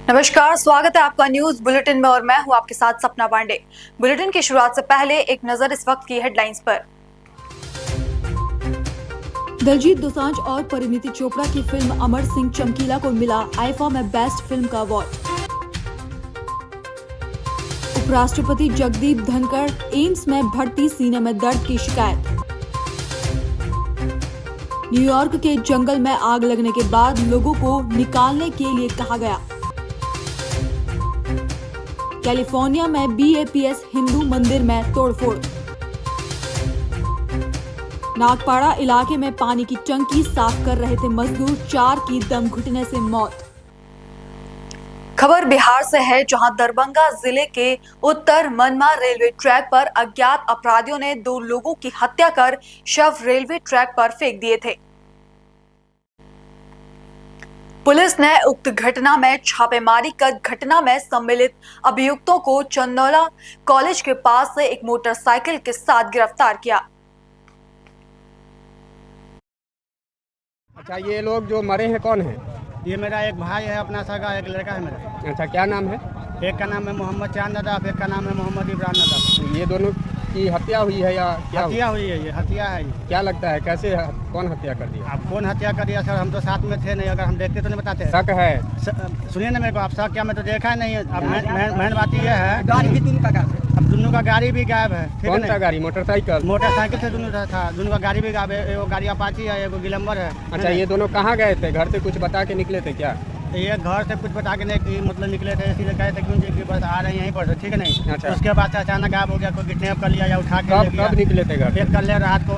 नमस्कार, स्वागत है आपका न्यूज बुलेटिन में और मैं हूं आपके साथ सपना पांडे। बुलेटिन की शुरुआत से पहले एक नजर इस वक्त की हेडलाइंस पर। दलजीत दोसांझ और परिणीति चोपड़ा की फिल्म अमर सिंह चमकीला को मिला आईफा में बेस्ट फिल्म का अवार्ड। उपराष्ट्रपति जगदीप धनखड़ एम्स में भर्ती, सीने में दर्द की शिकायत। न्यूयॉर्क के जंगल में आग लगने के बाद लोगों को निकालने के लिए कहा गया। कैलिफोर्निया में बीएपीएस हिंदू मंदिर में तोड़फोड़। नागपाड़ा इलाके में पानी की टंकी साफ कर रहे थे मजदूर, 4 की दम घुटने से मौत। खबर बिहार से है, जहां दरभंगा जिले के उत्तर मनमा रेलवे ट्रैक पर अज्ञात अपराधियों ने 2 लोगों की हत्या कर शव रेलवे ट्रैक पर फेंक दिए थे। पुलिस ने उक्त घटना में छापेमारी कर घटना में सम्मिलित अभियुक्तों को चंदौला कॉलेज के पास से एक मोटरसाइकिल के साथ गिरफ्तार किया। अच्छा, ये लोग जो मरे हैं कौन है? ये मेरा एक भाई है, अपना सगा एक लड़का है मेरा। अच्छा, क्या नाम है? एक का नाम है मोहम्मद चांद नदाफ, एक का नाम है मोहम्मद इब्राहिम नदाफ। ये दोनों की हत्या हुई है या क्या? हत्या हुई है, ये हत्या है। ये क्या लगता है कैसे कौन हत्या कर दिया? आप कौन हत्या कर दिया सर? हम तो साथ में थे नहीं, अगर हम देखते तो नहीं बताते। शक है? सुनिए ना मेरे को, आप शक क्या, मैं तो देखा नहीं है। अब मेन बात ये है, गाड़ी भी दोनों का, अब दोनों का गाड़ी भी गायब है। कौन सा गाड़ी? मोटरसाइकिल? मोटरसाइकिल से दोनों था, दोनों का गाड़ी भी गायब है। एगो गाड़ी अपाची है, एगो गिलम्बर है। अच्छा, ये दोनों कहाँ गए थे? घर से कुछ बता के निकले थे क्या? ये घर से कुछ बता के नहीं, मतलब निकले थे, इसीलिए कहे थे कि बस आ रहे हैं यहीं पर, ठीक है नहीं। अच्छा। उसके बाद से अचानक गायब हो गया, कोई किडनैप कर लिया या उठा के ले गया। कब निकले थे घर? फिर कर ले रात को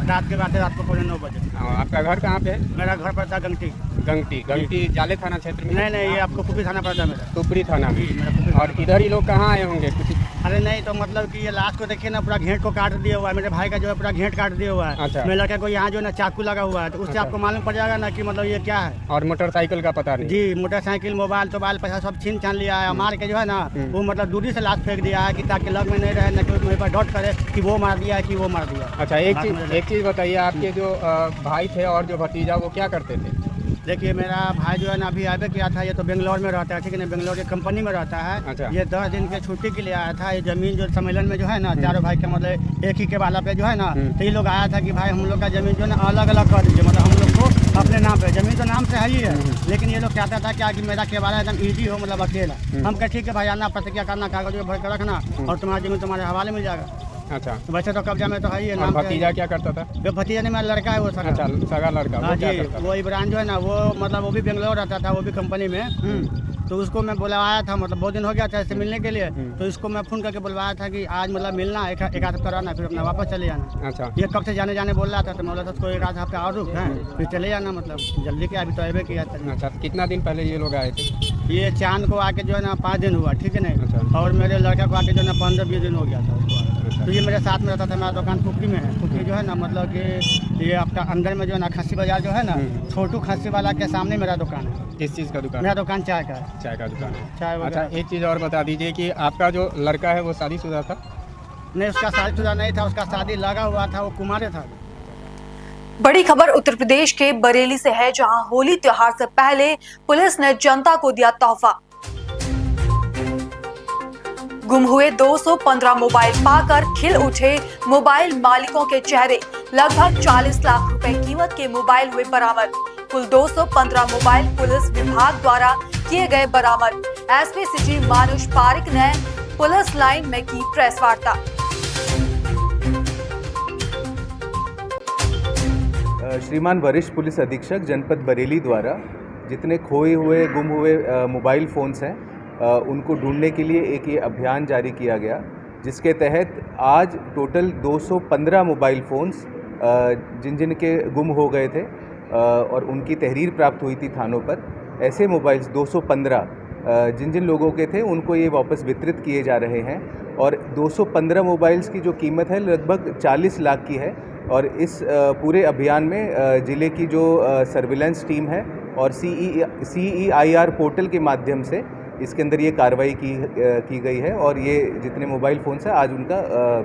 9 बजे। आपका घर कहाँ पे है? मेरा घर पड़ता गंगटी जाले थाना क्षेत्र में? नहीं, ये आपको कुपी थाना पड़ता है मेरा। टुपरी थाना में। मेरा और इधर ही लोग कहाँ आए होंगे कुछ? अरे नहीं, तो मतलब कि ये लाश को देखिए ना, पूरा घेंट को काट दिया हुआ है। मेरे भाई का जो है पूरा घेंट काट दिया हुआ है। अच्छा। मेरे लड़के को यहाँ जो है ना चाकू लगा हुआ है, तो उससे आपको मालूम पड़ जाएगा ना कि मतलब ये क्या है। और मोटरसाइकिल का पता नहीं? जी, मोटरसाइकिल, मोबाइल पैसा सब छीन छान लिया है। मार के जो है ना, वो मतलब दूरी से लाश फेंक दिया है कि ताकि लग में नहीं रहे, ना कि मेरे पर डॉट करे कि वो मार दिया है कि वो मार दिया। अच्छा, एक चीज़ बताइए, आपके जो भाई थे और जो भतीजा, वो क्या करते थे? देखिए, मेरा भाई जो है ना अभी आगे किया था, ये तो बेंगलोर में रहता है, ठीक है ना, बेंगलोर की कंपनी में रहता है। अच्छा। ये 10 दिन के छुट्टी के लिए आया था। ये जमीन जो सम्मेलन में जो है ना, चारों भाई के मतलब एक ही के वाला पे जो है ना, तो ये लोग आया था कि भाई हम लोग का जमीन जो है ना अलग अलग कर दीजिए, मतलब हम लोग को अपने नाम पे। जमीन तो नाम से है ही है, लेकिन ये लोग चाहता था क्या कि मेरा केवाला एकदम ईजी हो, मतलब अकेला। हम कहे ठीक है भाई, आना, प्रतिज्ञा करना, कागज में भर कर रखना, और तुम्हारा जमीन तुम्हारे हवाले मिल जाएगा। अच्छा। वैसे तो कब्जा में तो है ही है। और भतीजा क्या करता था? जो भतीजा नहीं, मेरा लड़का है वो सगा। अच्छा, सगा लड़का। हाँ वो क्या जी, करता था? वो इब्राहिम जो है ना, वो मतलब वो भी बेंगलोर रहता था, वो भी कंपनी में। तो उसको मैं बुलवाया था, मतलब बहुत दिन हो गया था इससे मिलने के लिए। तो इसको मैं फ़ोन करके बुलवाया था कि आज मतलब मिलना, एक आध हफ्ता रहना, फिर अपना वापस चले जाना। अच्छा। ये कब से जाने बोल रहा था, तो मैं बोला था उसको एक आध हफ्ता और रुक है, फिर चले जाना, मतलब जल्दी के अभी तो अबे किया था। अच्छा, कितना दिन पहले ये लोग आए थे? ये चांद को आके जो है ना 5 दिन हुआ, ठीक है नहीं। अच्छा। और मेरे लड़का को आके जो है ना 15-20 दिन हो गया था उसको। तो ये मेरे साथ में रहता था। मेरा दुकान कुपरी में है। कुपरी जो है ना, मतलब कि ये आपका अंदर में जो है ना, खस्सी बाजार जो है ना, छोटू खस्सी वाला के सामने मेरा दुकान है। किस चीज़ का दुकान? मेरा दुकान चाय का है। चाय का दुकान है। चाय वगैरह। अच्छा, एक चीज़ और बता दीजिए कि आपका जो लड़का है वो शादीशुदा था? नहीं, उसका शादीशुदा नहीं था, उसका शादी लगा हुआ था, वो कुमारे था। बड़ी खबर उत्तर प्रदेश के बरेली से है, जहां होली त्योहार से पहले पुलिस ने जनता को दिया तोहफा। गुम हुए 215 मोबाइल पाकर खिल उठे मोबाइल मालिकों के चेहरे। लगभग 40 लाख रुपए कीमत के मोबाइल हुए बरामद। कुल 215 मोबाइल पुलिस विभाग द्वारा किए गए बरामद। एसपी सिटी मानुष पारिक ने पुलिस लाइन में की प्रेस वार्ता। श्रीमान वरिष्ठ पुलिस अधीक्षक जनपद बरेली द्वारा जितने खोए हुए, गुम हुए मोबाइल फ़ोन्स हैं, उनको ढूंढने के लिए एक ये अभियान जारी किया गया, जिसके तहत आज टोटल 215 मोबाइल फ़ोन्स जिन के गुम हो गए थे और उनकी तहरीर प्राप्त हुई थी थानों पर, ऐसे मोबाइल्स 215 जिन लोगों के थे उनको ये वापस वितरित किए जा रहे हैं। और 215 मोबाइल्स की जो कीमत है लगभग 40 लाख की है। और इस पूरे अभियान में ज़िले की जो सर्विलेंस टीम है और CEIR पोर्टल के माध्यम से इसके अंदर ये कार्रवाई की गई है और ये जितने मोबाइल फ़ोन्स हैं आज उनका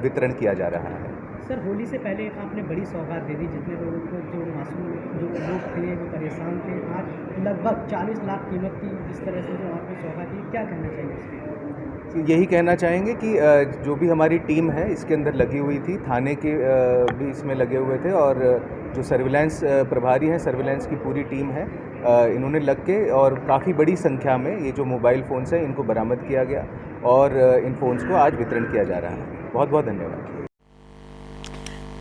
वितरण किया जा रहा है। सर होली से पहले आपने बड़ी सौगात दे दी जितने लोगों को, जो मासूम जो लोग थे वो परेशान थे। आज लगभग 40 लाख कीमत की जिस तरह से जो आपने सौगात दी, क्या कहना चाहिए इसके? यही कहना चाहेंगे कि जो भी हमारी टीम है इसके अंदर लगी हुई थी, थाने के भी इसमें लगे हुए थे, और जो सर्विलांस प्रभारी हैं, सर्विलांस की पूरी टीम है, इन्होंने लग के और काफ़ी बड़ी संख्या में ये जो मोबाइल फ़ोन्स हैं इनको बरामद किया गया और इन फ़ोन्स को आज वितरण किया जा रहा है। बहुत बहुत धन्यवाद।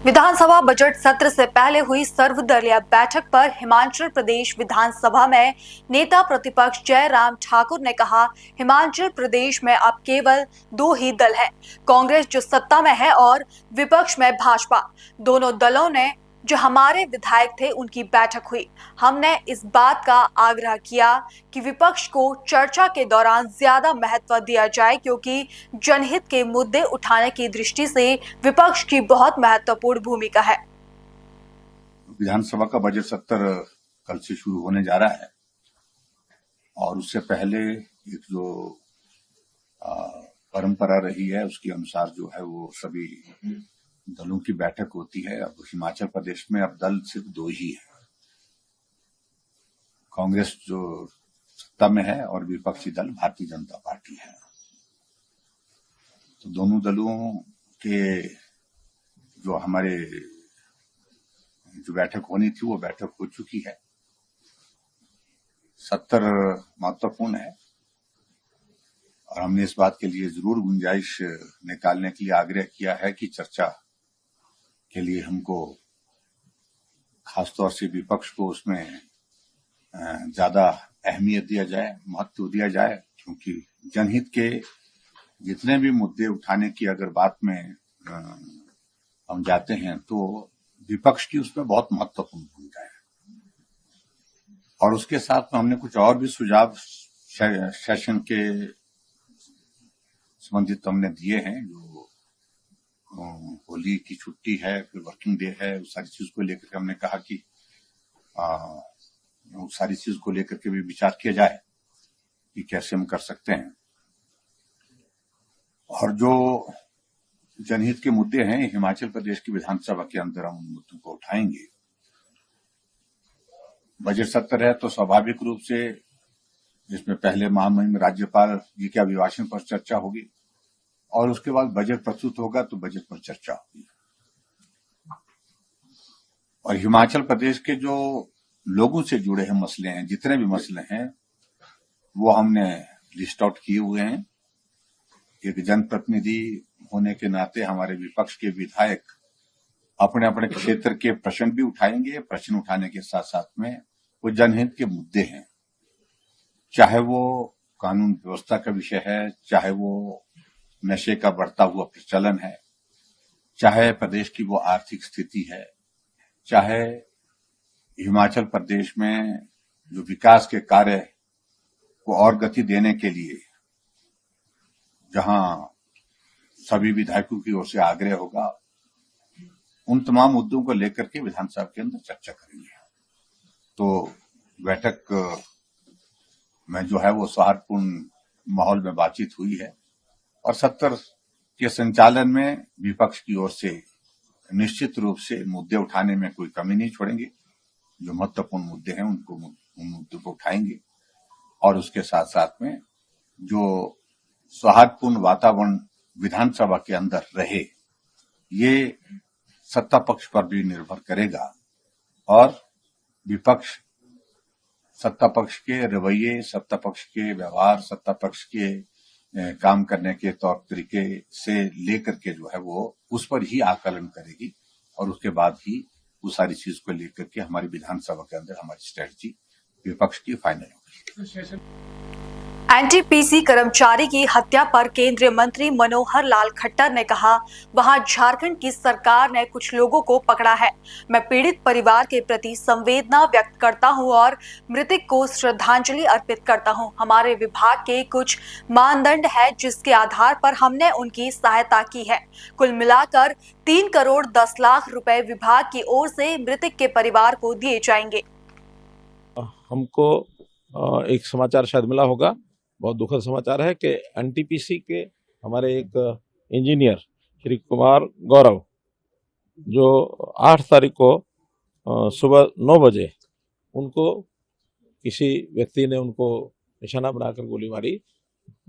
विधानसभा बजट सत्र से पहले हुई सर्वदलीय बैठक पर हिमाचल प्रदेश विधानसभा में नेता प्रतिपक्ष जयराम ठाकुर ने कहा, हिमाचल प्रदेश में अब केवल 2 ही दल हैं, कांग्रेस जो सत्ता में है और विपक्ष में भाजपा। दोनों दलों ने जो हमारे विधायक थे उनकी बैठक हुई। हमने इस बात का आग्रह किया कि विपक्ष को चर्चा के दौरान ज्यादा महत्व दिया जाए, क्योंकि जनहित के मुद्दे उठाने की दृष्टि से विपक्ष की बहुत महत्वपूर्ण भूमिका है। विधानसभा का बजट सत्र कल से शुरू होने जा रहा है और उससे पहले एक जो परंपरा रही है उसके अनुसार जो है वो सभी दलों की बैठक होती है। अब हिमाचल प्रदेश में अब दल सिर्फ 2 ही है, कांग्रेस जो सत्ता में है और विपक्षी दल भारतीय जनता पार्टी है। तो दोनों दलों के जो हमारे जो बैठक होनी थी वो बैठक हो चुकी है। सत्र महत्वपूर्ण है और हमने इस बात के लिए जरूर गुंजाइश निकालने के लिए आग्रह किया है कि चर्चा के लिए हमको खासतौर से विपक्ष को उसमें ज्यादा अहमियत दिया जाए, महत्व दिया जाए, क्योंकि जनहित के जितने भी मुद्दे उठाने की अगर बात में हम जाते हैं तो विपक्ष की उसमें बहुत महत्वपूर्ण भूमिका है। और उसके साथ में हमने कुछ और भी सुझाव सेशन के संबंधित हमने दिए हैं, जो होली की छुट्टी है, फिर वर्किंग डे है, उस सारी चीज को लेकर के हमने कहा कि उस सारी चीज को लेकर के भी विचार किया जाए कि कैसे हम कर सकते हैं। और जो जनहित के मुद्दे हैं हिमाचल प्रदेश की विधानसभा के अंदर हम उन मुद्दों को उठाएंगे। बजट सत्र है तो स्वाभाविक रूप से जिसमें पहले महामहिम राज्यपाल जी के अभिभाषण पर चर्चा होगी और उसके बाद बजट प्रस्तुत होगा तो बजट पर चर्चा होगी। और हिमाचल प्रदेश के जो लोगों से जुड़े हैं मसले हैं, जितने भी मसले हैं वो हमने लिस्ट आउट किए हुए हैं। एक जनप्रतिनिधि होने के नाते हमारे विपक्ष के विधायक अपने अपने क्षेत्र के प्रश्न भी उठाएंगे। प्रश्न उठाने के साथ साथ में वो जनहित के मुद्दे हैं, चाहे वो कानून व्यवस्था का विषय है, चाहे वो नशे का बढ़ता हुआ प्रचलन है, चाहे प्रदेश की वो आर्थिक स्थिति है, चाहे हिमाचल प्रदेश में जो विकास के कार्य को और गति देने के लिए जहां सभी विधायकों की ओर से आग्रह होगा, उन तमाम मुद्दों को लेकर के विधानसभा के अंदर चर्चा करेंगे। तो बैठक में जो है वो सौहार्दपूर्ण माहौल में बातचीत हुई है और सत्र के संचालन में विपक्ष की ओर से निश्चित रूप से मुद्दे उठाने में कोई कमी नहीं छोड़ेंगे। जो महत्वपूर्ण मुद्दे हैं उन मुद्दों को उठाएंगे और उसके साथ साथ में जो सौहार्दपूर्ण वातावरण विधानसभा के अंदर रहे, ये सत्ता पक्ष पर भी निर्भर करेगा और विपक्ष सत्ता पक्ष के रवैये, सत्ता पक्ष के व्यवहार, सत्ता पक्ष के काम करने के तौर तरीके से लेकर के जो है वो उस पर ही आकलन करेगी और उसके बाद ही उस सारी चीज को लेकर के हमारी विधानसभा के अंदर हमारी स्ट्रेटजी विपक्ष की फाइनल होगी। एनटीपीसी कर्मचारी की हत्या पर केंद्रीय मंत्री मनोहर लाल खट्टर ने कहा, वहां झारखंड की सरकार ने कुछ लोगों को पकड़ा है। मैं पीड़ित परिवार के प्रति संवेदना व्यक्त करता हूं और मृतक को श्रद्धांजलि अर्पित करता हूं। हमारे विभाग के कुछ मानदंड है जिसके आधार पर हमने उनकी सहायता की है। कुल मिलाकर 3 करोड़ 10 लाख रुपए विभाग की ओर से मृतक के परिवार को दिए जाएंगे। हमको एक समाचार शायद मिला होगा, बहुत दुखद समाचार है कि एनटीपीसी के हमारे एक इंजीनियर श्री कुमार गौरव जो 8 तारीख को सुबह 9 बजे उनको किसी व्यक्ति ने उनको निशाना बनाकर गोली मारी।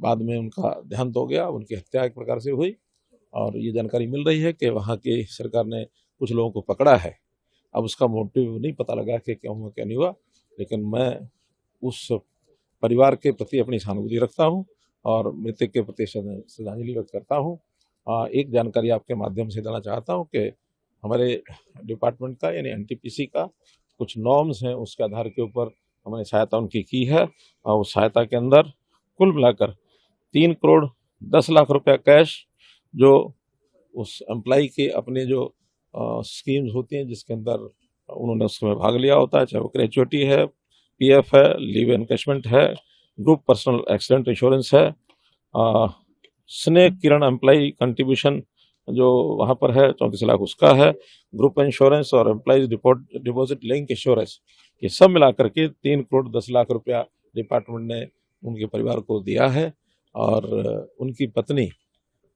बाद में उनका देहांत हो गया, उनकी हत्या एक प्रकार से हुई और ये जानकारी मिल रही है कि वहाँ की सरकार ने कुछ लोगों को पकड़ा है। अब उसका मोटिव नहीं पता लगा कि क्या हुआ क्या नहीं हुआ, लेकिन मैं उस परिवार के प्रति अपनी सहानुभूति रखता हूँ और मृतक के प्रति श्रद्धांजलि व्यक्त करता हूँ। एक जानकारी आपके माध्यम से देना चाहता हूँ कि हमारे डिपार्टमेंट का यानी एनटीपीसी का कुछ नॉर्म्स हैं, उसके आधार के ऊपर हमने सहायता उनकी की है और उस सहायता के अंदर कुल मिलाकर 3 करोड़ 10 लाख रुपया कैश जो उस एम्प्लॉय के अपने जो स्कीम्स होती हैं जिसके अंदर उन्होंने उसमें भाग लिया होता है, चाहे वो ग्रेजुएटी है, पीएफ है, लीव एनकैशमेंट है, ग्रुप पर्सनल एक्सीडेंट इंश्योरेंस है, स्नेह किरण एम्प्लॉय कंट्रीब्यूशन जो वहाँ पर है 34 लाख उसका है, ग्रुप इंश्योरेंस और एम्प्लॉयज डिपॉजिट लिंक इंश्योरेंस, ये सब मिलाकर के 3 करोड़ 10 लाख रुपया डिपार्टमेंट ने उनके परिवार को दिया है। और उनकी पत्नी,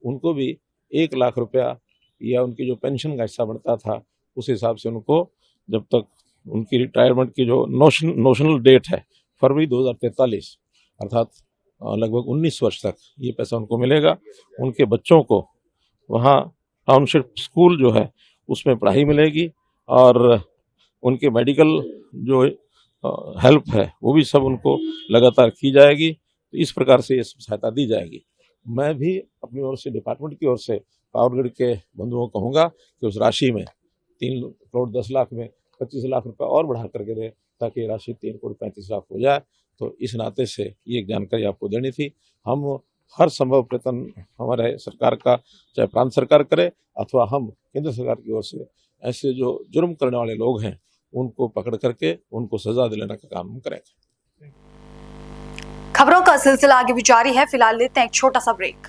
उनको भी 1 लाख रुपया या उनकी जो पेंशन का हिस्सा बढ़ता था उस हिसाब से उनको जब तक उनकी रिटायरमेंट की जो नोशनल डेट है फरवरी 2043 अर्थात लगभग 19 वर्ष तक ये पैसा उनको मिलेगा। उनके बच्चों को वहाँ टाउनशिप स्कूल जो है उसमें पढ़ाई मिलेगी और उनके मेडिकल जो हेल्प है वो भी सब उनको लगातार की जाएगी। तो इस प्रकार से ये सहायता दी जाएगी। मैं भी अपनी ओर से, डिपार्टमेंट की ओर से पावर ग्रिड के बंधुओं को कहूँगा कि उस राशि में 3 करोड़ 10 लाख में 25 लाख रुपए और बढ़ा करके दे ताकि राशि 3 करोड़ 35 लाख हो जाए। तो इस नाते से ये एक जानकारी आपको देनी थी। हम हर संभव प्रयत्न हमारे सरकार का, चाहे प्रांत सरकार करे अथवा हम केंद्र सरकार की ओर से ऐसे जो जुर्म करने वाले लोग हैं उनको पकड़ करके उनको सजा दिलाने का काम हम करेंगे। खबरों का सिलसिला आगे भी जारी है, फिलहाल लेते हैं एक छोटा सा ब्रेक।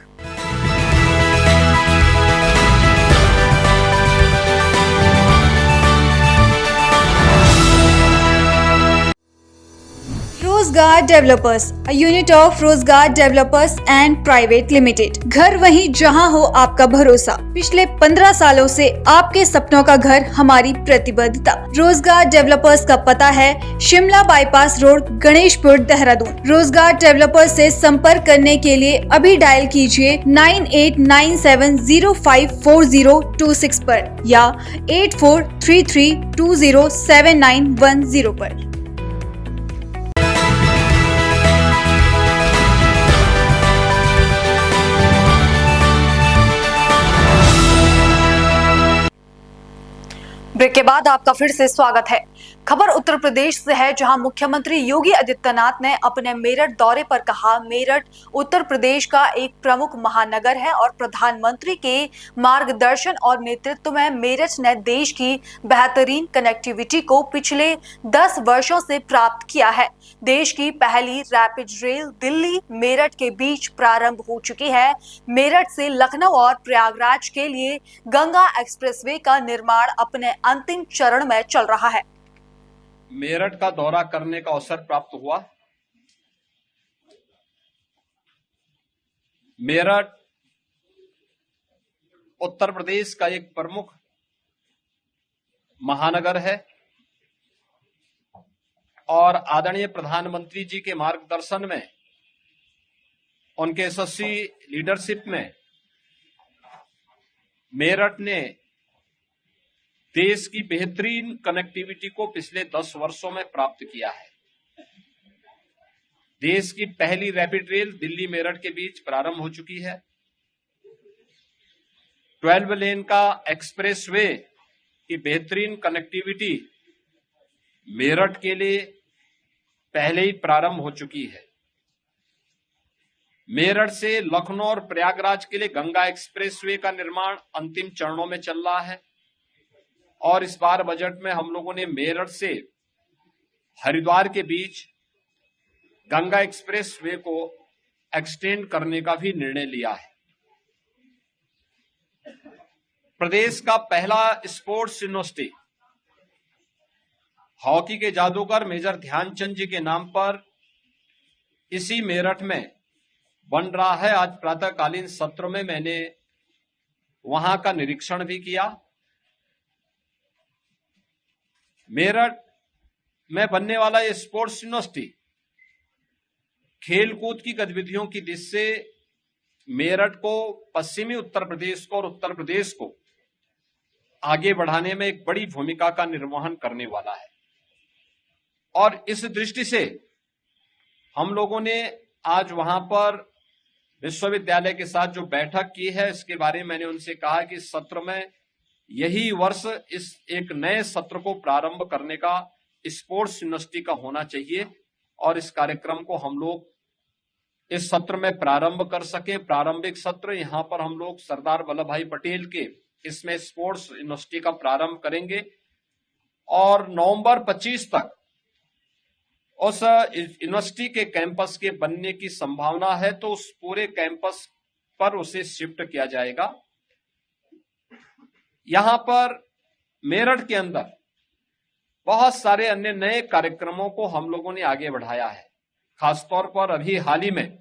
रोजगार डेवलपर्स, अ यूनिट ऑफ रोजगार डेवलपर्स एंड प्राइवेट लिमिटेड। घर वहीं जहां हो आपका भरोसा। पिछले 15 सालों से आपके सपनों का घर हमारी प्रतिबद्धता। रोजगार डेवलपर्स का पता है शिमला बाईपास रोड, गणेशपुर, देहरादून। रोजगार डेवलपर्स से संपर्क करने के लिए अभी डायल कीजिए 9897054026 पर या 8433207910 पर। ब्रेक के बाद आपका फिर से स्वागत है। खबर उत्तर प्रदेश से है, जहां मुख्यमंत्री योगी आदित्यनाथ ने अपने मेरठ दौरे पर कहा, मेरठ उत्तर प्रदेश का एक प्रमुख महानगर है और प्रधानमंत्री के मार्गदर्शन और नेतृत्व में मेरठ ने देश की बेहतरीन कनेक्टिविटी को पिछले 10 वर्षों से प्राप्त किया है। देश की पहली रैपिड रेल दिल्ली मेरठ के बीच प्रारंभ हो चुकी है। मेरठ से लखनऊ और प्रयागराज के लिए गंगा एक्सप्रेसवे का निर्माण अपने अंतिम चरण में चल रहा है। मेरठ का दौरा करने का अवसर प्राप्त हुआ। मेरठ उत्तर प्रदेश का एक प्रमुख महानगर है और आदरणीय प्रधानमंत्री जी के मार्गदर्शन में, उनके यशस्वी लीडरशिप में मेरठ ने देश की बेहतरीन कनेक्टिविटी को पिछले 10 वर्षों में प्राप्त किया है। देश की पहली रैपिड रेल दिल्ली मेरठ के बीच प्रारंभ हो चुकी है। 12 लेन का एक्सप्रेसवे की बेहतरीन कनेक्टिविटी मेरठ के लिए पहले ही प्रारंभ हो चुकी है। मेरठ से लखनऊ और प्रयागराज के लिए गंगा एक्सप्रेसवे का निर्माण अंतिम चरणों में चल रहा है और इस बार बजट में हम लोगों ने मेरठ से हरिद्वार के बीच गंगा एक्सप्रेसवे को एक्सटेंड करने का भी निर्णय लिया है। प्रदेश का पहला स्पोर्ट्स यूनिवर्सिटी हॉकी के जादूगर मेजर ध्यानचंद जी के नाम पर इसी मेरठ में बन रहा है। आज प्रातःकालीन सत्र में मैंने वहां का निरीक्षण भी किया मेरठ में बनने वाला ये स्पोर्ट्स यूनिवर्सिटी खेलकूद की गतिविधियों की दृष्टि से मेरठ को, पश्चिमी उत्तर प्रदेश को और उत्तर प्रदेश को आगे बढ़ाने में एक बड़ी भूमिका का निर्वहन करने वाला है। और इस दृष्टि से हम लोगों ने आज वहां पर विश्वविद्यालय के साथ जो बैठक की है, इसके बारे में मैंने उनसे कहा कि इस सत्र में यही वर्ष इस एक नए सत्र को प्रारंभ करने का स्पोर्ट्स यूनिवर्सिटी का होना चाहिए और इस कार्यक्रम को हम लोग इस सत्र में प्रारंभ कर सके। प्रारंभिक सत्र यहाँ पर हम लोग सरदार वल्लभ भाई पटेल के इसमें स्पोर्ट्स यूनिवर्सिटी का प्रारंभ करेंगे और नवंबर 25 तक उस यूनिवर्सिटी के कैंपस के बनने की संभावना है, तो उस पूरे कैंपस पर उसे शिफ्ट किया जाएगा। यहां पर मेरठ के अंदर बहुत सारे अन्य नए कार्यक्रमों को हम लोगों ने आगे बढ़ाया है। खासतौर पर अभी हाल ही में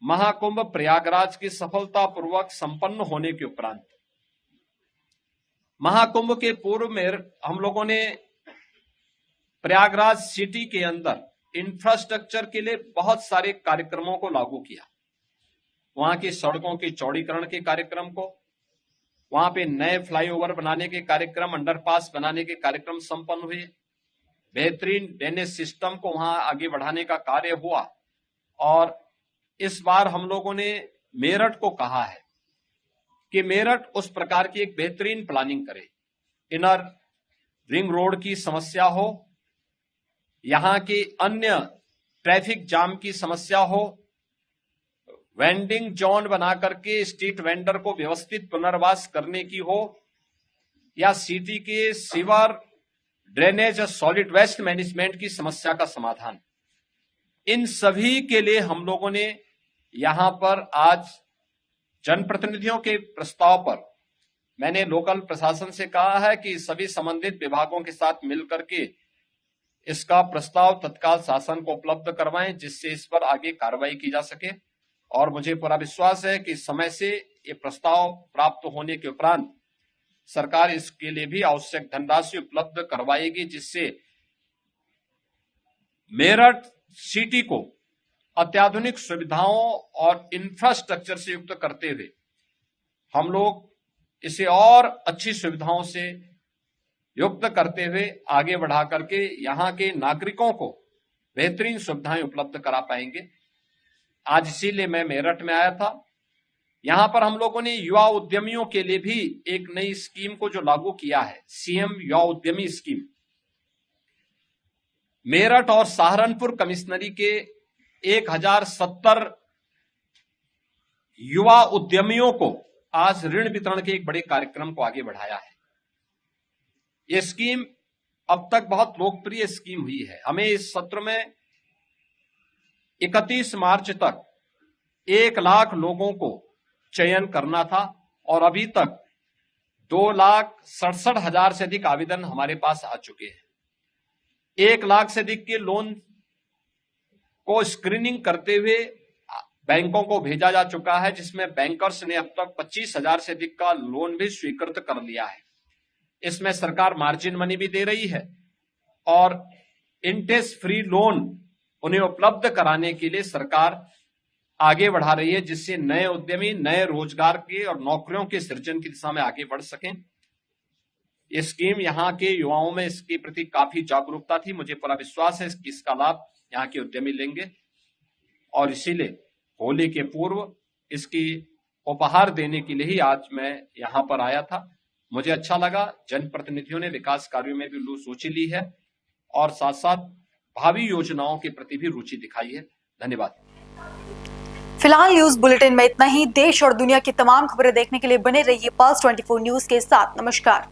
महाकुंभ प्रयागराज की सफलतापूर्वक संपन्न होने के उपरांत महाकुंभ के पूर्व में हम लोगों ने प्रयागराज सिटी के अंदर इंफ्रास्ट्रक्चर के लिए बहुत सारे कार्यक्रमों को लागू किया। वहां की सड़कों के चौड़ीकरण के कार्यक्रम को, वहां पे नए फ्लाईओवर बनाने के कार्यक्रम, अंडरपास बनाने के कार्यक्रम संपन्न हुए, बेहतरीन ड्रेनेज सिस्टम को वहां आगे बढ़ाने का कार्य हुआ। और इस बार हम लोगों ने मेरठ को कहा है कि मेरठ उस प्रकार की एक बेहतरीन प्लानिंग करे। इनर रिंग रोड की समस्या हो, यहां के अन्य ट्रैफिक जाम की समस्या हो, वेंडिंग जोन बना करके स्ट्रीट वेंडर को व्यवस्थित पुनर्वास करने की हो, या सिटी के सीवर, ड्रेनेज और सॉलिड वेस्ट मैनेजमेंट की समस्या का समाधान, इन सभी के लिए हम लोगों ने यहां पर आज जनप्रतिनिधियों के प्रस्ताव पर मैंने लोकल प्रशासन से कहा है कि सभी संबंधित विभागों के साथ मिलकर के इसका प्रस्ताव तत्काल शासन को उपलब्ध करवाएं, जिससे इस पर आगे कार्रवाई की जा सके। और मुझे पूरा विश्वास है कि समय से ये प्रस्ताव प्राप्त होने के उपरांत सरकार इसके लिए भी आवश्यक धनराशि उपलब्ध करवाएगी, जिससे मेरठ सिटी को अत्याधुनिक सुविधाओं और इंफ्रास्ट्रक्चर से युक्त करते हुए हम लोग इसे और अच्छी सुविधाओं से युक्त करते हुए आगे बढ़ा करके यहाँ के नागरिकों को बेहतरीन सुविधाएं उपलब्ध करा पाएंगे। आज इसीलिए मैं मेरठ में आया था। यहां पर हम लोगों ने युवा उद्यमियों के लिए भी एक नई स्कीम को जो लागू किया है, सीएम युवा उद्यमी स्कीम। मेरठ और सहारनपुर कमिश्नरी के 1070 युवा उद्यमियों को आज ऋण वितरण के एक बड़े कार्यक्रम को आगे बढ़ाया है। यह स्कीम अब तक बहुत लोकप्रिय स्कीम हुई है। हमें इस सत्र में 31 मार्च तक 1 लाख लोगों को चयन करना था और अभी तक 2,67,000 से अधिक आवेदन हमारे पास आ चुके हैं। 1 लाख से अधिक के लोन को स्क्रीनिंग करते हुए बैंकों को भेजा जा चुका है, जिसमें बैंकर्स ने अब तक 25,000 से अधिक का लोन भी स्वीकृत कर लिया है। इसमें सरकार मार्जिन मनी भी दे रही है और इंटरेस्ट फ्री लोन उन्हें उपलब्ध कराने के लिए सरकार आगे बढ़ा रही है, जिससे नए उद्यमी नए रोजगार के और नौकरियों के सृजन की दिशा में आगे बढ़ सकें। ये स्कीम यहाँ के युवाओं में इसके प्रति काफी जागरूकता थी। मुझे पूरा विश्वास है कि इसका लाभ यहाँ के उद्यमी लेंगे और इसीलिए होली के पूर्व इसकी उपहार देने के लिए ही आज मैं यहाँ पर आया था। मुझे अच्छा लगा, जनप्रतिनिधियों ने विकास कार्यों में भी रुचि ली है और साथ साथ भावी योजनाओं के प्रति भी रुचि दिखाई है। धन्यवाद। फिलहाल न्यूज बुलेटिन में इतना ही। देश और दुनिया की तमाम खबरें देखने के लिए बने रहिए पल्स 24 न्यूज के साथ। नमस्कार।